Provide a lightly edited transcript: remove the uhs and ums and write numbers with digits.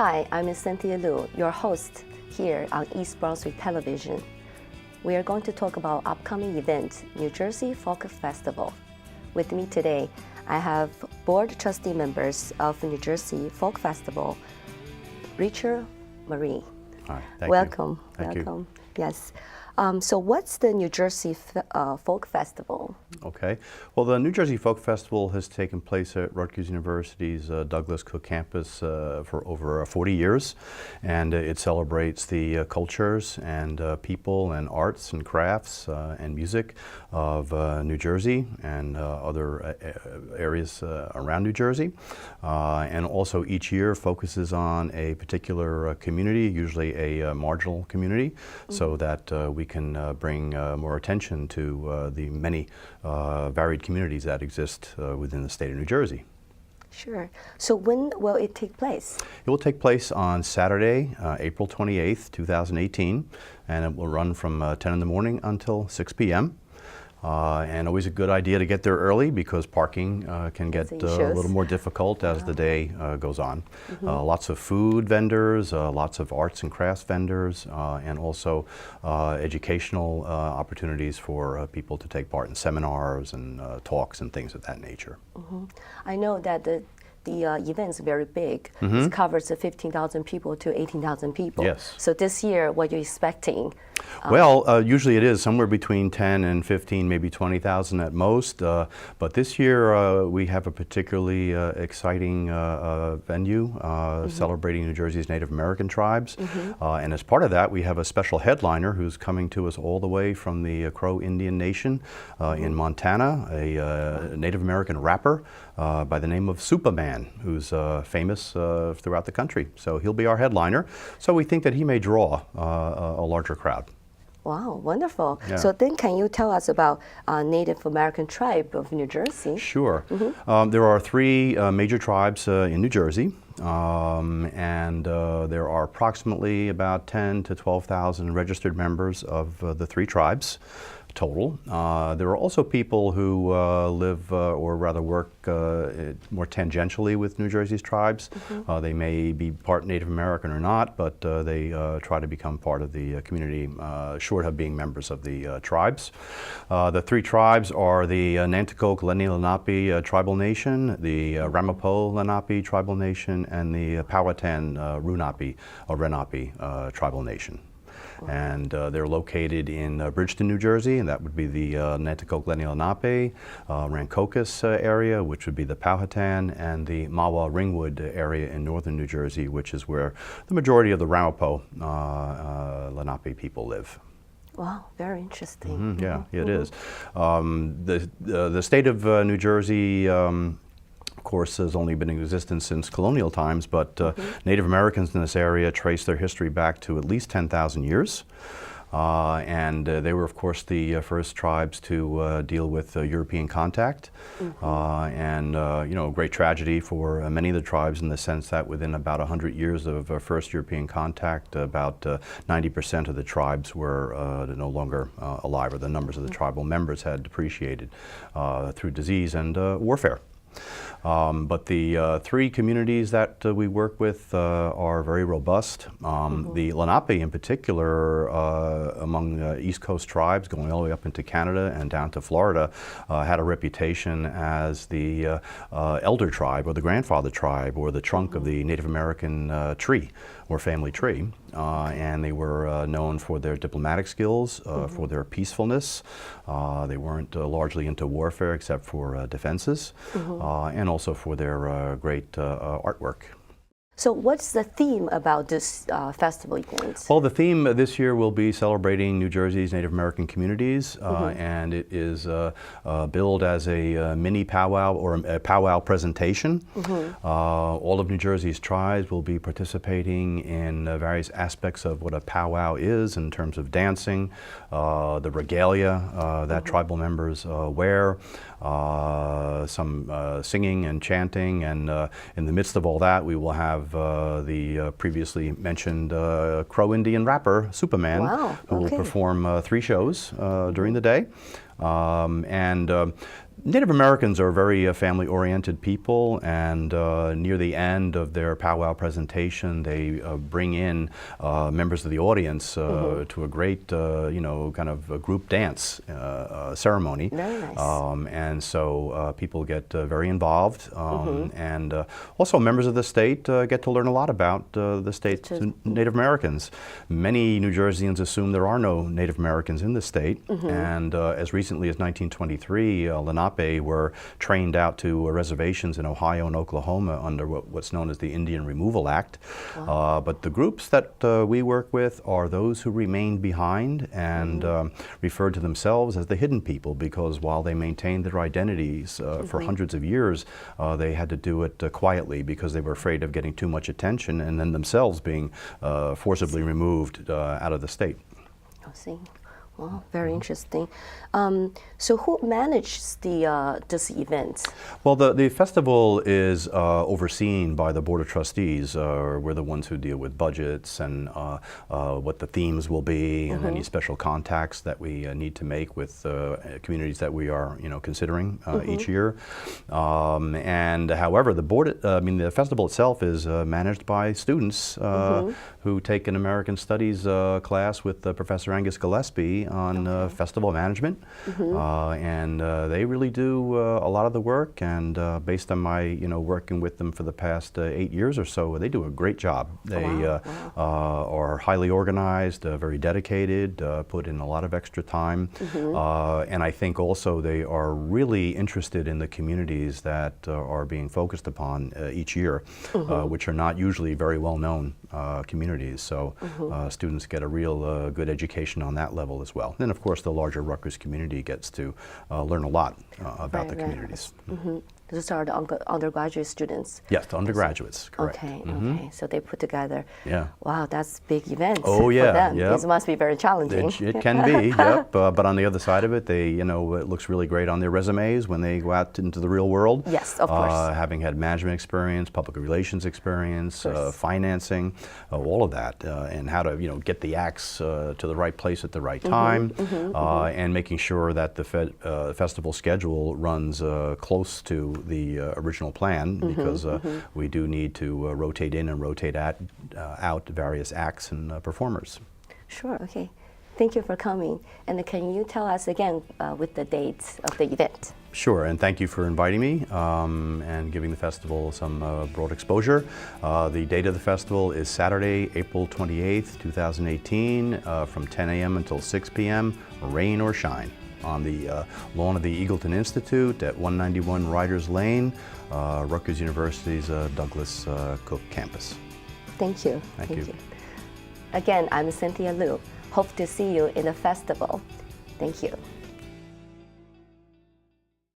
Hi, I'm Cynthia Liu, your host here on East Brunswick Television. We are going to talk about upcoming event, New Jersey Folk Festival. With me today, I have board trustee members of New Jersey Folk Festival, Richard, Marie. Hi, thank Welcome. you. Thank you. Yes. So what's the New Jersey Folk Festival? Okay. Well, the New Jersey Folk Festival has taken place at Rutgers University's Douglas Cook campus for over 40 years, and it celebrates the cultures and people and arts and crafts and music of New Jersey and other areas around New Jersey, and also each year focuses on a particular community, usually a marginal community, so that we can bring more attention to the many varied communities that exist within the state of New Jersey. Sure. So when will it take place? It will take place on Saturday, April 28th, 2018, and it will run from 10 in the morning until 6 p.m. And always a good idea to get there early because parking can get a little more difficult as the day goes on. Lots of food vendors, lots of arts and crafts vendors, and also educational opportunities for people to take part in seminars and talks and things of that nature. I know that the event is very big. It covers 15,000 people to 18,000 people. Yes. So this year, what are you expecting? Well, usually it is somewhere between 10 and 15, maybe 20,000 at most. But this year we have a particularly exciting venue celebrating New Jersey's Native American tribes. And as part of that, we have a special headliner who's coming to us all the way from the Crow Indian Nation in Montana, a Native American rapper by the name of Superman, who's famous throughout the country. So he'll be our headliner. So we think that he may draw a larger crowd. Wow, wonderful. Yeah. So then can you tell us about Native American tribe of New Jersey? Sure. There are three major tribes in New Jersey, and there are approximately about 10 to 12,000 registered members of the three tribes total. There are also people who live or rather work more tangentially with New Jersey's tribes. They may be part Native American or not, but they try to become part of the community short of being members of the tribes. The three tribes are the Nanticoke Lenni Lenape tribal nation, the Ramapo Lenape tribal nation, and the Powhatan Runape or Renape tribal nation. And they're located in Bridgeton, New Jersey, and that would be the Nanticoke Lenni Lenape, Rancocas area, which would be the Powhatan, and the Mahwah Ringwood area in northern New Jersey, which is where the majority of the Ramapo Lenape people live. Wow, very interesting. Yeah, it is. The state of New Jersey of course, has only been in existence since colonial times, but Native Americans in this area trace their history back to at least 10,000 years. And they were, of course, the first tribes to deal with European contact. And, you know, a great tragedy for many of the tribes in the sense that within about 100 years of first European contact, about 90% of the tribes were no longer alive, or the numbers of the tribal members had depreciated through disease and warfare. But the three communities that we work with are very robust. The Lenape in particular, among East Coast tribes going all the way up into Canada and down to Florida, had a reputation as the elder tribe or the grandfather tribe or the trunk of the Native American tree or family tree. And they were known for their diplomatic skills, for their peacefulness. They weren't largely into warfare except for defenses, and also for their great artwork. So what's the theme about this festival event? Well, the theme this year will be celebrating New Jersey's Native American communities, and it is billed as a mini powwow or a powwow presentation. All of New Jersey's tribes will be participating in various aspects of what a powwow is in terms of dancing, the regalia that tribal members wear, some singing and chanting, and in the midst of all that we will have the previously mentioned Crow Indian rapper, Superman, who will perform 3 shows during the day. And Native Americans are very family-oriented people, and near the end of their powwow presentation, they bring in members of the audience to a great, kind of a group dance ceremony. Very nice. And so people get very involved, and also members of the state get to learn a lot about the state's Native Americans. Many New Jerseyans assume there are no Native Americans in the state, and as recently as 1923, Lenape were trained out to reservations in Ohio and Oklahoma under what's known as the Indian Removal Act. Wow. But the groups that we work with are those who remained behind and referred to themselves as the hidden people, because while they maintained their identities for hundreds of years, they had to do it quietly because they were afraid of getting too much attention and then themselves being forcibly removed out of the state. I see. Wow, very interesting. So who manages this event? Well, the festival is overseen by the Board of Trustees. We're the ones who deal with budgets and what the themes will be, and any special contacts that we need to make with communities that we are, considering each year. And however, the festival itself is managed by students who take an American Studies class with Professor Angus Gillespie on festival management. And they really do a lot of the work, and based on my working with them for the past 8 years or so, they do a great job. They are highly organized, very dedicated, put in a lot of extra time, and I think also they are really interested in the communities that are being focused upon each year, which are not usually very well known communities. So students get a real good education on that level as well. And of course the larger Rutgers community gets to learn a lot about the communities. Those are the undergraduate students? Yes, the undergraduates, correct. Okay, okay. So they put together. Yeah. Wow, that's a big event for them. Yep. This must be very challenging. It can be, yep. But on the other side of it, they, it looks really great on their resumes when they go out into the real world. Yes, of course. Having had management experience, public relations experience, financing, all of that, and how to, get the acts to the right place at the right time, and making sure that the festival schedule runs close to the original plan, because we do need to rotate in and rotate out various acts and performers. Sure, okay. Thank you for coming. And can you tell us again with the dates of the event? Sure, and thank you for inviting me and giving the festival some broad exposure. The date of the festival is Saturday, April 28th, 2018, from 10 a.m. until 6 p.m., rain or shine, on the lawn of the Eagleton Institute at 191 Riders Lane, Rutgers University's Douglas Cook campus. Thank you. Thank you. Again, I'm Cynthia Liu. Hope to see you in the festival. Thank you.